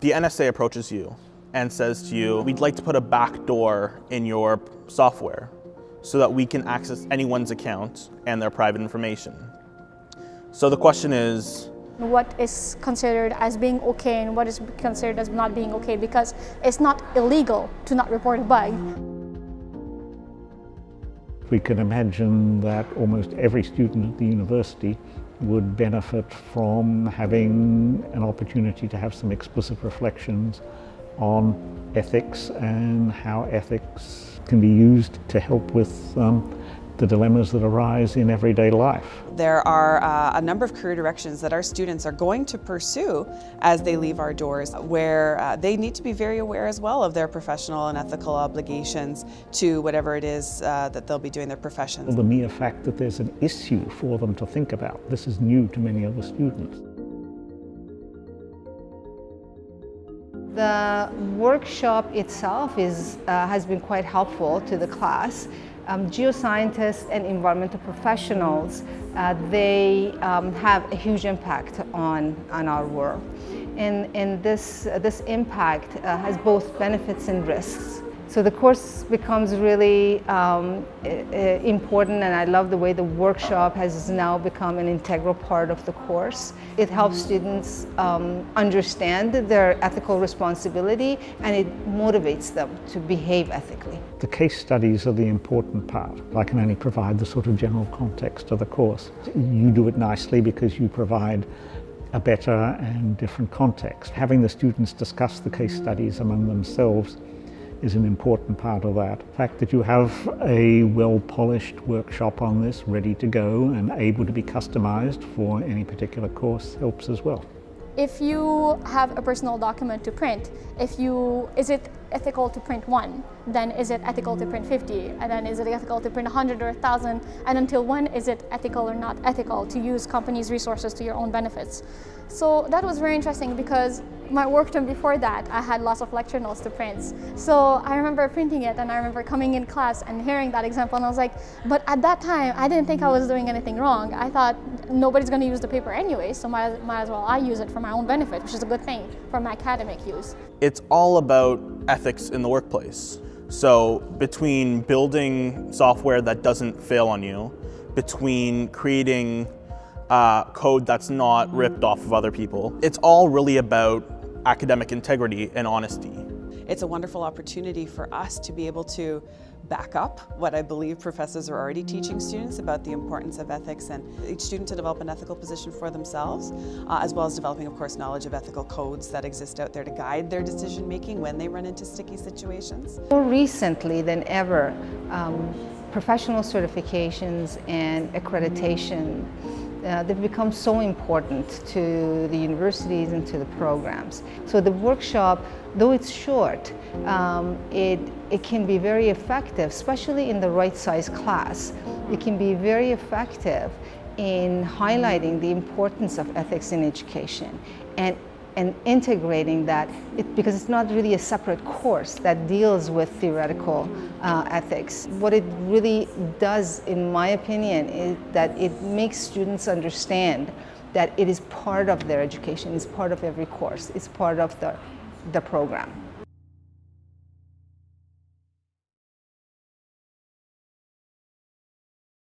the NSA approaches you and says to you, we'd like to put a backdoor in your software so that we can access anyone's account and their private information. So the question is, what is considered as being okay and what is considered as not being okay, because it's not illegal to not report a bug. We can imagine that almost every student at the university would benefit from having an opportunity to have some explicit reflections on ethics and how ethics can be used to help with the dilemmas that arise in everyday life. There are a number of career directions that our students are going to pursue as they leave our doors, where they need to be very aware as well of their professional and ethical obligations to whatever it is that they'll be doing their professions. The mere fact that there's an issue for them to think about, this is new to many of the students. The workshop itself has been quite helpful to the class. Geoscientists and environmental professionals, they have a huge impact on our work. And this impact has both benefits and risks. So the course becomes really important, and I love the way the workshop has now become an integral part of the course. It helps students understand their ethical responsibility, and it motivates them to behave ethically. The case studies are the important part. I can only provide the sort of general context of the course. You do it nicely because you provide a better and different context. Having the students discuss the case studies among themselves is an important part of that. The fact that you have a well-polished workshop on this, ready to go and able to be customized for any particular course helps as well. If you have a personal document to print, is it ethical to print 1? Then is it ethical to print 50? And then is it ethical to print 100 or 1,000? And until when is it ethical or not ethical to use companies' resources to your own benefits? So that was very interesting because my work term before that, I had lots of lecture notes to print. So I remember printing it, and I remember coming in class and hearing that example, and I was like, but at that time, I didn't think I was doing anything wrong. I thought nobody's going to use the paper anyway, so might as well I use it for my own benefit, which is a good thing for my academic use. It's all about ethics in the workplace. So between building software that doesn't fail on you, between creating code that's not ripped off of other people, it's all really about academic integrity and honesty. It's a wonderful opportunity for us to be able to back up what I believe professors are already teaching students about the importance of ethics, and each student to develop an ethical position for themselves, as well as developing, of course, knowledge of ethical codes that exist out there to guide their decision making when they run into sticky situations. More recently than ever, professional certifications and accreditation they've become so important to the universities and to the programs. So the workshop, though it's short, it can be very effective, especially in the right size class. It can be very effective in highlighting the importance of ethics in education and integrating that, because it's not really a separate course that deals with theoretical ethics. What it really does, in my opinion, is that it makes students understand that it is part of their education, it's part of every course, it's part of the program.